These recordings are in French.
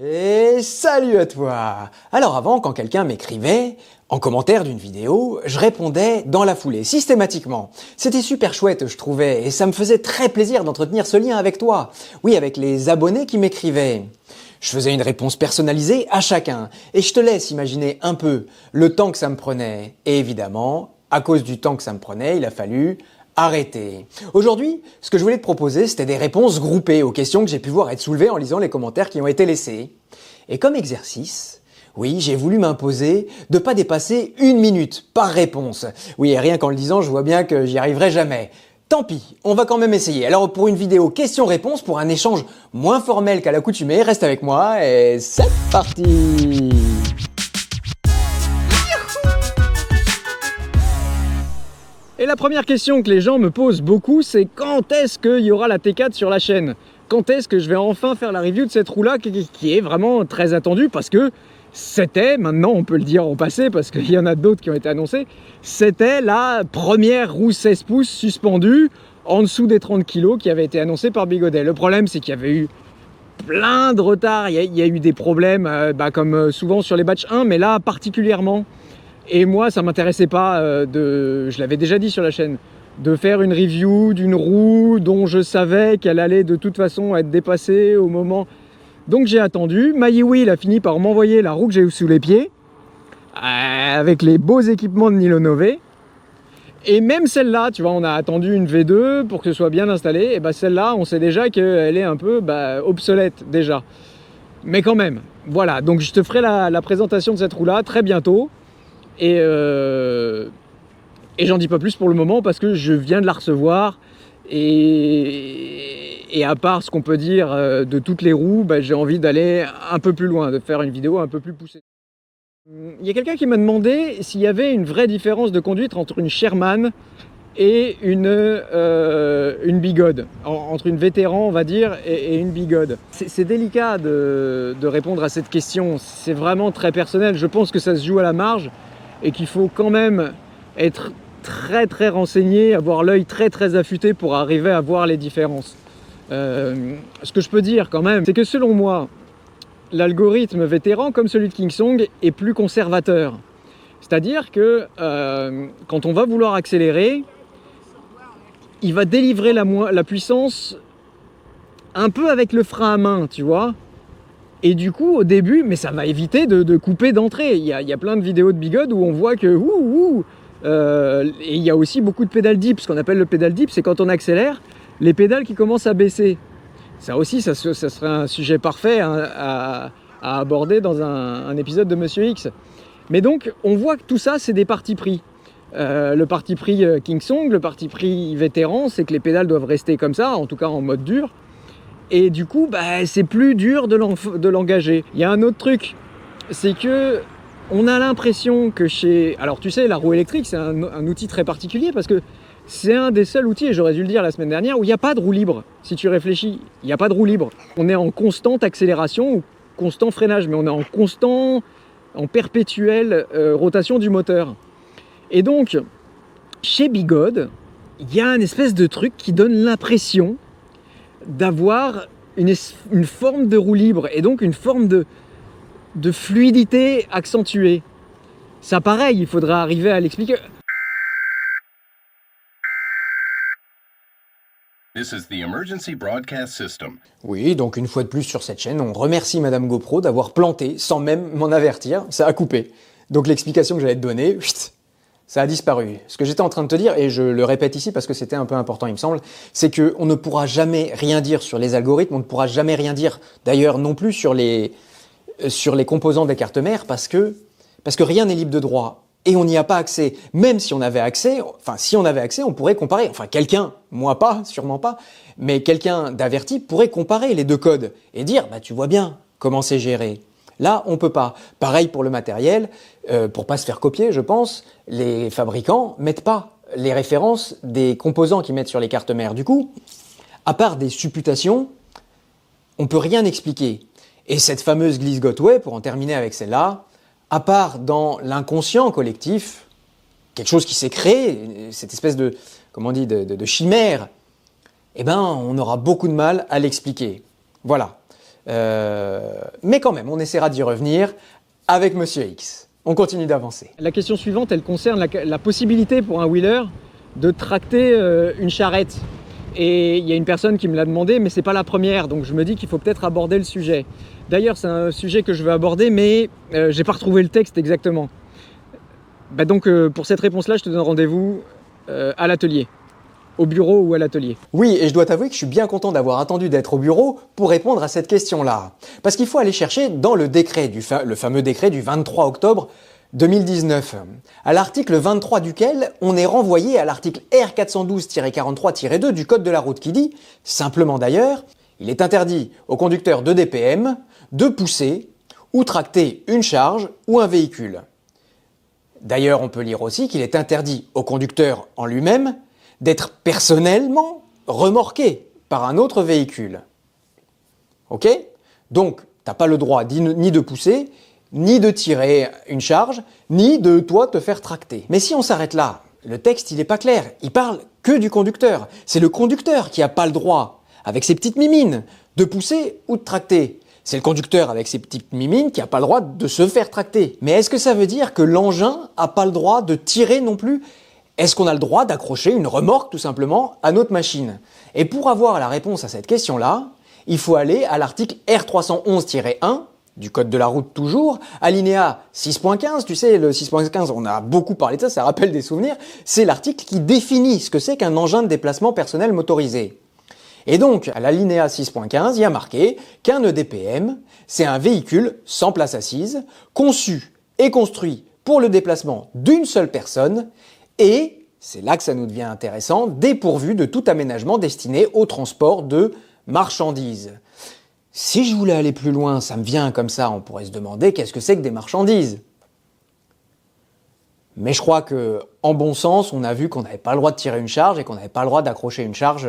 Et salut à toi! Alors avant, quand quelqu'un m'écrivait, en commentaire d'une vidéo, je répondais dans la foulée, systématiquement. C'était super chouette, je trouvais, et ça me faisait très plaisir d'entretenir ce lien avec toi. Oui, avec les abonnés qui m'écrivaient. Je faisais une réponse personnalisée à chacun, et je te laisse imaginer un peu le temps que ça me prenait. Et évidemment, à cause du temps que ça me prenait, il a fallu arrêter. Aujourd'hui, ce que je voulais te proposer, c'était des réponses groupées aux questions que j'ai pu voir être soulevées en lisant les commentaires qui ont été laissés. Et comme exercice, oui, j'ai voulu m'imposer de pas dépasser 1 minute par réponse. Oui, et rien qu'en le disant, je vois bien que j'y arriverai jamais. Tant pis, on va quand même essayer. Alors pour une vidéo question-réponse, pour un échange moins formel qu'à l'accoutumée, reste avec moi et c'est parti! Et la première question que les gens me posent beaucoup, c'est quand est-ce qu'il y aura la T4 sur la chaîne? Quand est-ce que je vais enfin faire la review de cette roue-là qui est vraiment très attendue parce que c'était, maintenant on peut le dire en passé parce qu'il y en a d'autres qui ont été annoncés, c'était la première roue 16 pouces suspendue en dessous des 30 kg qui avait été annoncée par Bigodet. Le problème, c'est qu'il y avait eu plein de retard, il y a eu des problèmes comme souvent sur les batchs 1, mais là particulièrement. Et moi, ça m'intéressait pas je l'avais déjà dit sur la chaîne, de faire une review d'une roue dont je savais qu'elle allait de toute façon être dépassée au moment. Donc j'ai attendu. Maïwi, il a fini par m'envoyer la roue que j'ai eu sous les pieds, avec les beaux équipements de Nilonové. Et même celle-là, tu vois, on a attendu une V2 pour que ce soit bien installé. Et celle-là, on sait déjà qu'elle est un peu obsolète déjà. Mais quand même, voilà. Donc je te ferai la présentation de cette roue-là très bientôt. Et j'en dis pas plus pour le moment parce que je viens de la recevoir et à part ce qu'on peut dire de toutes les roues, j'ai envie d'aller un peu plus loin, de faire une vidéo un peu plus poussée. Il y a quelqu'un qui m'a demandé s'il y avait une vraie différence de conduite entre une Sherman et une Bigode, entre une vétéran on va dire et une Bigode. C'est délicat de répondre à cette question, c'est vraiment très personnel, je pense que ça se joue à la marge et qu'il faut quand même être très très renseigné, avoir l'œil très très affûté pour arriver à voir les différences. Ce que je peux dire quand même, c'est que selon moi, l'algorithme vétéran, comme celui de Kingsong, est plus conservateur. C'est-à-dire que quand on va vouloir accélérer, il va délivrer la puissance un peu avec le frein à main, tu vois. Et du coup, au début, mais ça va éviter de couper d'entrée. Il y a plein de vidéos de Bigode où on voit que et il y a aussi beaucoup de pédales dip. Ce qu'on appelle le pédale dip, c'est quand on accélère, les pédales qui commencent à baisser. Ça aussi, ça serait un sujet parfait à aborder dans un épisode de Monsieur X. Mais donc, on voit que tout ça, c'est des partis pris. Le parti pris Kingsong, le parti pris vétéran, c'est que les pédales doivent rester comme ça, en tout cas en mode dur. Et du coup, c'est plus dur de l'engager. Il y a un autre truc, c'est que on a l'impression que chez... Alors tu sais, la roue électrique, c'est un outil très particulier parce que c'est un des seuls outils, et j'aurais dû le dire la semaine dernière, où il n'y a pas de roue libre. Si tu réfléchis, il n'y a pas de roue libre. On est en constante accélération ou constant freinage, mais on est en perpétuelle rotation du moteur. Et donc, chez Bigode, il y a une espèce de truc qui donne l'impression d'avoir une forme de roue libre et donc une forme de fluidité accentuée. Ça pareil, il faudra arriver à l'expliquer. This is the emergency broadcast system. Oui, donc une fois de plus sur cette chaîne, on remercie Madame GoPro d'avoir planté sans même m'en avertir, ça a coupé. Donc l'explication que j'allais te donner, ça a disparu. Ce que j'étais en train de te dire, et je le répète ici parce que c'était un peu important il me semble, c'est qu'on ne pourra jamais rien dire sur les algorithmes, on ne pourra jamais rien dire d'ailleurs non plus sur les composants des cartes mères parce que rien n'est libre de droit. Et on n'y a pas accès. Même si on avait accès, on pourrait comparer. Enfin, quelqu'un, moi pas, sûrement pas, mais quelqu'un d'averti pourrait comparer les deux codes et dire, tu vois bien comment c'est géré. Là, on peut pas. Pareil pour le matériel, pour pas se faire copier, je pense, les fabricants mettent pas les références des composants qu'ils mettent sur les cartes mères. Du coup, à part des supputations, on peut rien expliquer. Et cette fameuse Gliss Gotway, pour en terminer avec celle-là, à part dans l'inconscient collectif, quelque chose qui s'est créé, cette espèce de, de chimère, on aura beaucoup de mal à l'expliquer. Voilà. Mais quand même, on essaiera d'y revenir avec Monsieur X. On continue d'avancer. La question suivante, elle concerne la possibilité pour un wheeler de tracter une charrette. Et il y a une personne qui me l'a demandé, mais c'est pas la première, donc je me dis qu'il faut peut-être aborder le sujet. D'ailleurs, c'est un sujet que je veux aborder, mais j'ai pas retrouvé le texte exactement. Donc pour cette réponse-là, je te donne rendez-vous à l'atelier. Au bureau ou à l'atelier. Oui, et je dois t'avouer que je suis bien content d'avoir attendu d'être au bureau pour répondre à cette question-là. Parce qu'il faut aller chercher dans le décret, le fameux décret du 23 octobre 2019, à l'article 23 duquel on est renvoyé à l'article R412-43-2 du Code de la route qui dit, simplement d'ailleurs, il est interdit aux conducteurs de DPM de pousser ou tracter une charge ou un véhicule. D'ailleurs, on peut lire aussi qu'il est interdit au conducteur en lui-même d'être personnellement remorqué par un autre véhicule. Ok ? Donc, t'as pas le droit ni de pousser, ni de tirer une charge, ni de toi te faire tracter. Mais si on s'arrête là, le texte il est pas clair, il parle que du conducteur. C'est le conducteur qui a pas le droit, avec ses petites mimines, de pousser ou de tracter. C'est le conducteur avec ses petites mimines qui a pas le droit de se faire tracter. Mais est-ce que ça veut dire que l'engin a pas le droit de tirer non plus ? Est-ce qu'on a le droit d'accrocher une remorque tout simplement à notre machine? Et pour avoir la réponse à cette question-là, il faut aller à l'article R311-1 du Code de la route toujours, alinéa 6.15, tu sais, le 6.15, on a beaucoup parlé de ça, ça rappelle des souvenirs, c'est l'article qui définit ce que c'est qu'un engin de déplacement personnel motorisé. Et donc, à l'alinéa 6.15, il y a marqué qu'un EDPM, c'est un véhicule sans place assise, conçu et construit pour le déplacement d'une seule personne, et, c'est là que ça nous devient intéressant, dépourvu de tout aménagement destiné au transport de marchandises. Si je voulais aller plus loin, ça me vient comme ça, on pourrait se demander qu'est-ce que c'est que des marchandises. Mais je crois que, en bon sens, on a vu qu'on n'avait pas le droit de tirer une charge et qu'on n'avait pas le droit d'accrocher une charge.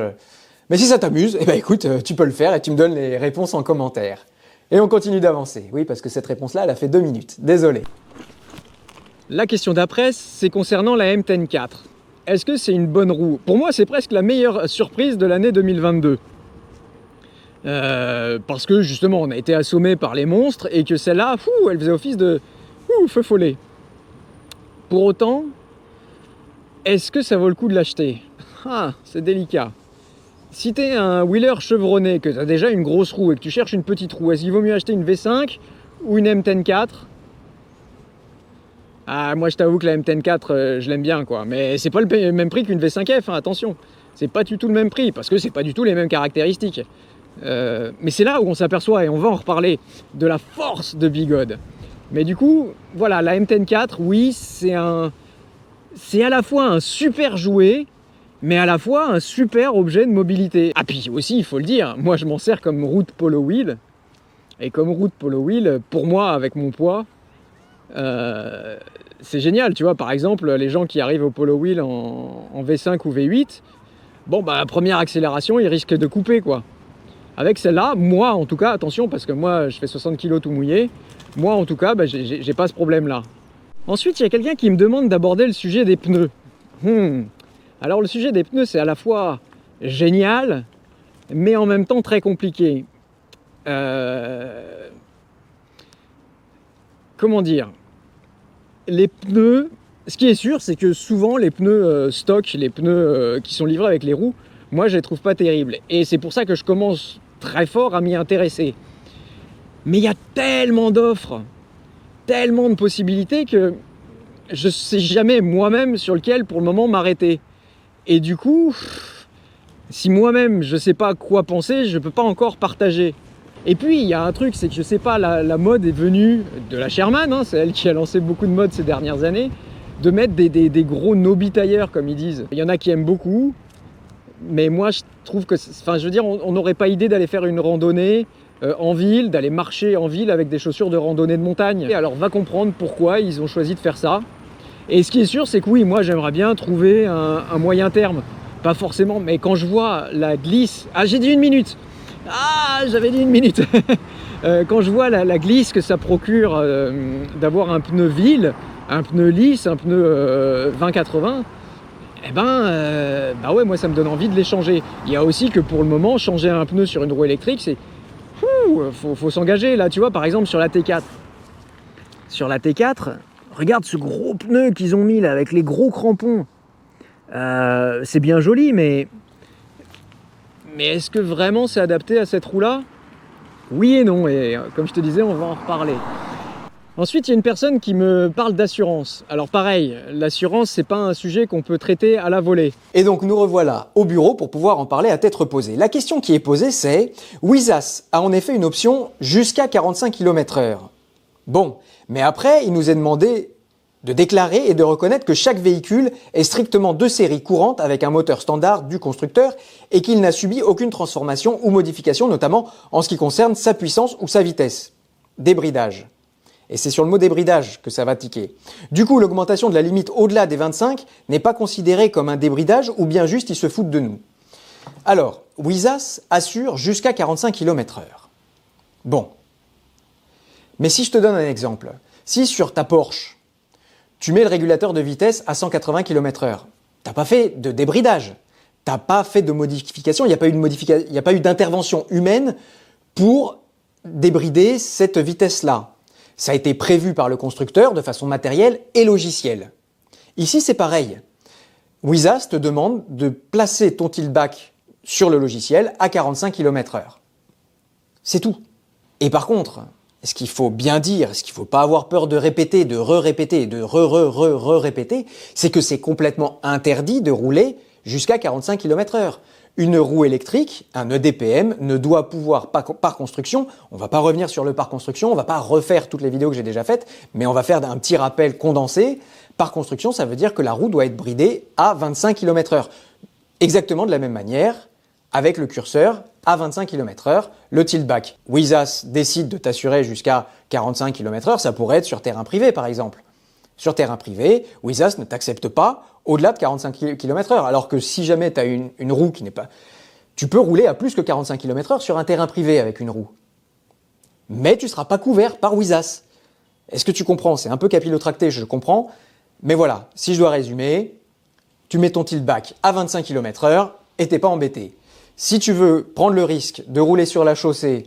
Mais si ça t'amuse, eh ben écoute, tu peux le faire et tu me donnes les réponses en commentaire. Et on continue d'avancer. Oui, parce que cette réponse-là, elle a fait 2 minutes. Désolé. La question d'après, c'est concernant la M10-4. Est-ce que c'est une bonne roue? Pour moi, c'est presque la meilleure surprise de l'année 2022. Parce que justement, on a été assommé par les monstres et que celle-là, elle faisait office de feu follet. Pour autant, est-ce que ça vaut le coup de l'acheter? C'est délicat. Si t'es un wheeler chevronné, que t'as déjà une grosse roue et que tu cherches une petite roue, est-ce qu'il vaut mieux acheter une V5 ou une M10-4? Moi je t'avoue que la M10-4, je l'aime bien quoi, mais c'est pas le même prix qu'une V5F, attention. C'est pas du tout le même prix, parce que c'est pas du tout les mêmes caractéristiques. Mais c'est là où on s'aperçoit, et on va en reparler, de la force de Bigod. Mais du coup, voilà, la M10-4, oui, c'est à la fois un super jouet, mais à la fois un super objet de mobilité. Puis aussi, il faut le dire, moi je m'en sers comme route polo wheel, et comme route polo wheel, pour moi, avec mon poids, c'est génial, tu vois, par exemple, les gens qui arrivent au polo wheel en V5 ou V8, la première accélération, ils risquent de couper, quoi. Avec celle-là, moi, en tout cas, attention, parce que moi, je fais 60 kg tout mouillé, moi, en tout cas, j'ai pas ce problème-là. Ensuite, il y a quelqu'un qui me demande d'aborder le sujet des pneus. Alors, le sujet des pneus, c'est à la fois génial, mais en même temps très compliqué. Comment dire? Les pneus, ce qui est sûr, c'est que souvent les pneus stock, les pneus qui sont livrés avec les roues, moi je les trouve pas terribles. Et c'est pour ça que je commence très fort à m'y intéresser. Mais il y a tellement d'offres, tellement de possibilités que je sais jamais moi-même sur lequel pour le moment m'arrêter. Et du coup, si moi-même je sais pas quoi penser, je peux pas encore partager. Et puis il y a un truc, c'est que je sais pas, la mode est venue de la Sherman, c'est elle qui a lancé beaucoup de mode ces dernières années, de mettre des gros no-be-tailleurs comme ils disent. Il y en a qui aiment beaucoup, mais moi je trouve que, on n'aurait pas idée d'aller faire une randonnée en ville, d'aller marcher en ville avec des chaussures de randonnée de montagne. Et alors va comprendre pourquoi ils ont choisi de faire ça. Et ce qui est sûr, c'est que oui, moi j'aimerais bien trouver un moyen terme. Pas forcément, mais quand je vois la glisse... j'ai dit 1 minute. J'avais dit 1 minute. Quand je vois la glisse que ça procure d'avoir un pneu ville, un pneu lisse, un pneu 20-80, moi ça me donne envie de les changer. Il y a aussi que pour le moment, changer un pneu sur une roue électrique, tout, faut s'engager. Là, tu vois, par exemple, sur la T4. Sur la T4, regarde ce gros pneu qu'ils ont mis là, avec les gros crampons. C'est bien joli, mais est-ce que vraiment c'est adapté à cette roue-là? Oui et non, et comme je te disais, on va en reparler. Ensuite, il y a une personne qui me parle d'assurance. Alors pareil, l'assurance, c'est pas un sujet qu'on peut traiter à la volée. Et donc nous revoilà au bureau pour pouvoir en parler à tête reposée. La question qui est posée, c'est Wizas a en effet une option jusqu'à 45 km/h. Bon, mais après, il nous est demandé de déclarer et de reconnaître que chaque véhicule est strictement de série courante avec un moteur standard du constructeur et qu'il n'a subi aucune transformation ou modification, notamment en ce qui concerne sa puissance ou sa vitesse. Débridage. Et c'est sur le mot débridage que ça va tiquer. Du coup, l'augmentation de la limite au-delà des 25 n'est pas considérée comme un débridage ou bien juste ils se foutent de nous. Alors, Wizas assure jusqu'à 45 km/h. Bon. Mais si je te donne un exemple, si sur ta Porsche, tu mets le régulateur de vitesse à 180 km/h, t'as pas fait de débridage, t'as pas fait de modification, il n'y a pas eu d'intervention humaine pour débrider cette vitesse-là. Ça a été prévu par le constructeur de façon matérielle et logicielle. Ici, c'est pareil. Wizas te demande de placer ton tiltback sur le logiciel à 45 km/h. C'est tout. Et par contre, ce qu'il faut bien dire, ce qu'il ne faut pas avoir peur de répéter, de re-répéter, de re-répéter, c'est que c'est complètement interdit de rouler jusqu'à 45 km/h. Une roue électrique, un EDPM, ne doit pouvoir, par construction, on va pas revenir sur le par construction, on va pas refaire toutes les vidéos que j'ai déjà faites, mais on va faire un petit rappel condensé. Par construction, ça veut dire que la roue doit être bridée à 25 km/h. Exactement de la même manière, avec le curseur à 25 km/h, le tiltback. Wizas décide de t'assurer jusqu'à 45 km/h, ça pourrait être sur terrain privé par exemple. Sur terrain privé, Wizas ne t'accepte pas au-delà de 45 km/h. Alors que si jamais tu as une roue qui n'est pas... Tu peux rouler à plus que 45 km/h sur un terrain privé avec une roue. Mais tu ne seras pas couvert par Wizas. Est-ce que tu comprends? C'est un peu capillotracté, je comprends. Mais voilà, si je dois résumer, tu mets ton tiltback à 25 km/h et t'es pas embêté. Si tu veux prendre le risque de rouler sur la chaussée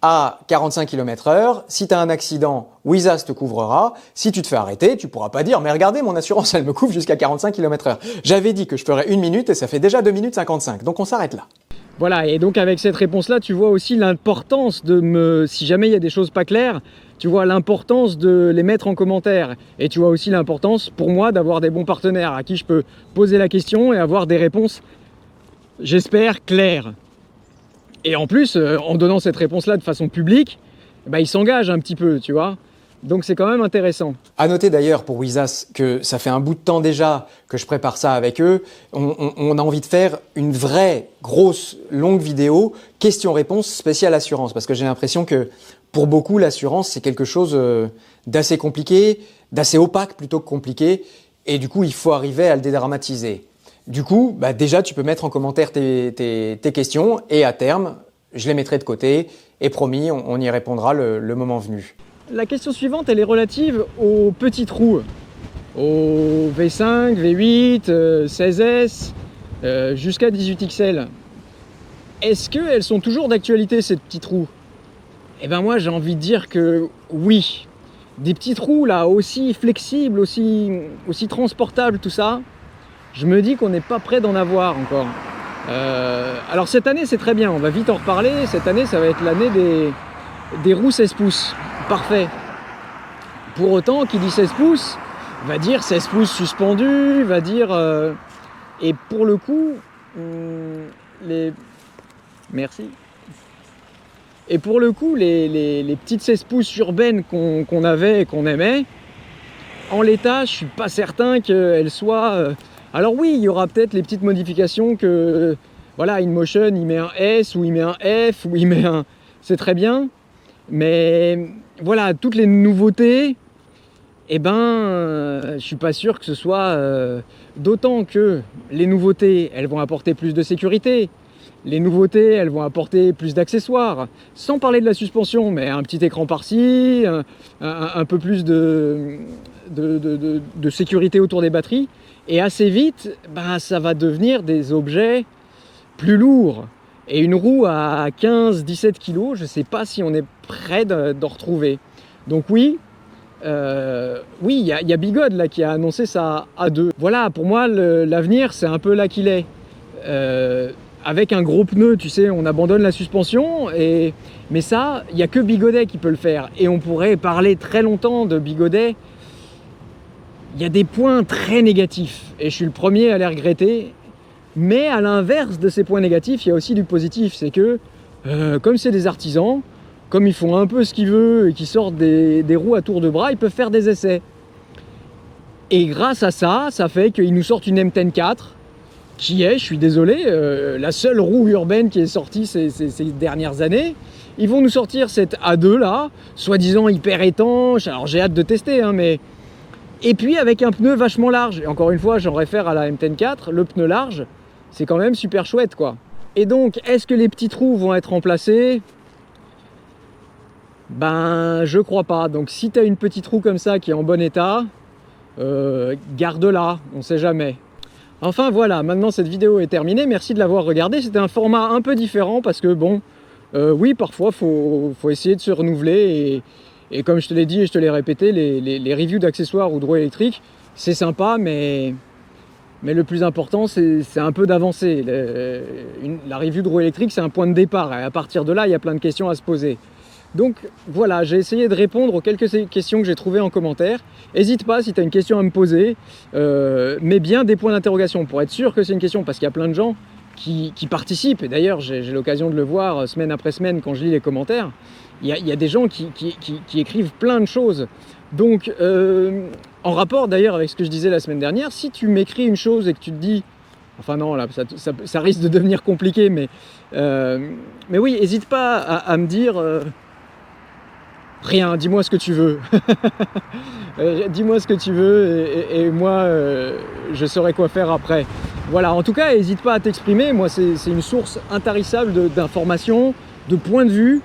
à 45 km/h, si tu as un accident, Wizas te couvrira. Si tu te fais arrêter, tu pourras pas dire « mais regardez, mon assurance, elle me couvre jusqu'à 45 km/h ». J'avais dit que je ferais 1 minute et ça fait déjà 2 minutes 55, donc on s'arrête là. Voilà, et donc avec cette réponse-là, tu vois aussi l'importance si jamais il y a des choses pas claires, tu vois l'importance de les mettre en commentaire. Et tu vois aussi l'importance, pour moi, d'avoir des bons partenaires à qui je peux poser la question et avoir des réponses, j'espère, claires. Et en plus, en donnant cette réponse-là de façon publique, bah, ils s'engagent un petit peu, tu vois. Donc c'est quand même intéressant. À noter d'ailleurs pour Wizas que ça fait un bout de temps déjà que je prépare ça avec eux. On a envie de faire une vraie, grosse, longue vidéo, questions-réponses spéciale assurance. Parce que j'ai l'impression que pour beaucoup, l'assurance, c'est quelque chose d'assez compliqué, d'assez opaque plutôt que compliqué. Et du coup, il faut arriver à le dédramatiser. Du coup, bah déjà, tu peux mettre en commentaire tes questions et à terme, je les mettrai de côté et promis, on y répondra le moment venu. La question suivante, elle est relative aux petites roues, aux V5, V8, 16S, jusqu'à 18XL. Est-ce qu'elles sont toujours d'actualité, ces petites roues? Eh ben moi, j'ai envie de dire que oui. Des petites roues là, aussi flexibles, aussi transportables, tout ça, je me dis qu'on n'est pas prêt d'en avoir encore. Alors cette année c'est très bien, on va vite en reparler. Cette année ça va être l'année des roues 16 pouces. Parfait. Pour autant, qui dit 16 pouces va dire 16 pouces suspendus, va dire... et pour le coup, Merci. Et pour le coup, les petites 16 pouces urbaines qu'on avait et qu'on aimait, en l'état, je suis pas certain qu'elles soient... Alors oui, il y aura peut-être les petites modifications que... Voilà, InMotion, il met un S, ou il met un F, ou il met un... C'est très bien. Mais voilà, toutes les nouveautés, eh ben, je suis pas sûr que ce soit... d'autant que les nouveautés, elles vont apporter plus de sécurité. Les nouveautés, elles vont apporter plus d'accessoires. Sans parler de la suspension, mais un petit écran par-ci, un peu plus de sécurité autour des batteries. Et assez vite, ben, ça va devenir des objets plus lourds. Et une roue à 15-17 kg, je ne sais pas si on est prêt d'en retrouver. Donc oui, oui, il y a Bigode là qui a annoncé ça à 2. Voilà, pour moi, l'avenir, c'est un peu là qu'il est. Avec un gros pneu, tu sais, on abandonne la suspension, mais ça, il n'y a que Bigodet qui peut le faire. Et on pourrait parler très longtemps de Bigodet. Il y a des points très négatifs, et je suis le premier à les regretter. Mais à l'inverse de ces points négatifs, il y a aussi du positif. C'est que, comme c'est des artisans, comme ils font un peu ce qu'ils veulent et qu'ils sortent des roues à tour de bras, ils peuvent faire des essais. Et grâce à ça, ça fait qu'ils nous sortent une M10 4, qui est, je suis désolé, la seule roue urbaine qui est sortie ces dernières années. Ils vont nous sortir cette A2 là, soi-disant hyper étanche. Alors j'ai hâte de tester, hein, mais... Et puis avec un pneu vachement large. Et encore une fois, j'en réfère à la M10 4, le pneu large, c'est quand même super chouette, quoi. Et donc, est-ce que les petits trous vont être remplacés? Ben, je crois pas. Donc si tu as une petite roue comme ça qui est en bon état, garde-la, on sait jamais. Enfin voilà, maintenant cette vidéo est terminée, merci de l'avoir regardée. C'était un format un peu différent parce que bon, oui, parfois faut essayer de se renouveler et comme je te l'ai dit et je te l'ai répété, les reviews d'accessoires ou de roues électriques, c'est sympa, mais le plus important, c'est un peu d'avancer. La review de roues électriques, c'est un point de départ, et à partir de là, il y a plein de questions à se poser. Donc voilà, j'ai essayé de répondre aux quelques questions que j'ai trouvées en commentaire. N'hésite pas si tu as une question à me poser, mets bien des points d'interrogation pour être sûr que c'est une question, parce qu'il y a plein de gens qui participent, et d'ailleurs j'ai l'occasion de le voir semaine après semaine quand je lis les commentaires. Il y a des gens qui écrivent plein de choses. Donc, en rapport d'ailleurs avec ce que je disais la semaine dernière, si tu m'écris une chose et que tu te dis... Enfin non, là, ça risque de devenir compliqué, mais oui, n'hésite pas à me dire... rien, dis-moi ce que tu veux. Dis-moi ce que tu veux et moi, je saurai quoi faire après. Voilà, en tout cas, n'hésite pas à t'exprimer. Moi, c'est une source intarissable d'informations, de points de vue.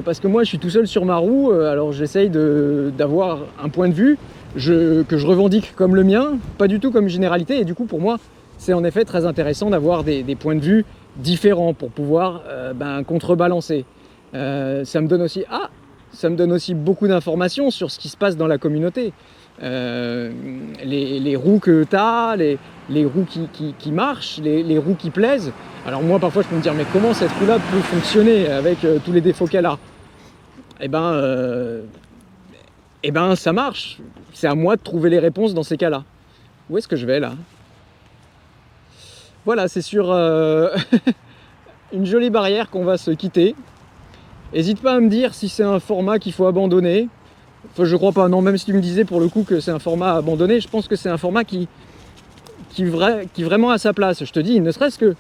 Parce que moi je suis tout seul sur ma roue, alors j'essaye d'avoir un point de vue que je revendique comme le mien, pas du tout comme généralité, et du coup pour moi c'est en effet très intéressant d'avoir des points de vue différents pour pouvoir contrebalancer. Ça me donne aussi beaucoup d'informations sur ce qui se passe dans la communauté. Les roues que tu as, les roues qui marchent, les roues qui plaisent. Alors moi parfois je peux me dire mais comment cette roue là peut fonctionner avec tous les défauts qu'elle a? Eh ben ça marche, c'est à moi de trouver les réponses dans ces cas là. Où est-ce que je vais là? Voilà, c'est sur une jolie barrière qu'on va se quitter. N'hésite pas à me dire si c'est un format qu'il faut abandonner. Enfin, je crois pas, non, même si tu me disais pour le coup que c'est un format abandonné, je pense que c'est un format qui vraiment a sa place. Je te dis, ne serait-ce que...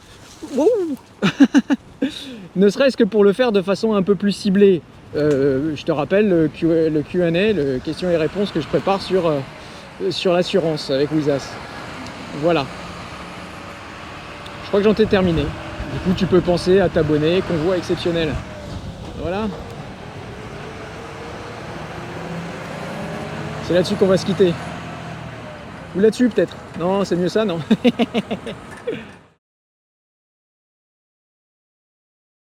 ne serait-ce que pour le faire de façon un peu plus ciblée. Je te rappelle le Q&A, le questions et réponses que je prépare sur l'assurance avec Wizas. Voilà. Je crois que j'en ai terminé. Du coup, tu peux penser à t'abonner, convoi exceptionnel. Voilà. C'est là-dessus qu'on va se quitter. Ou là-dessus peut-être. Non, c'est mieux ça, non?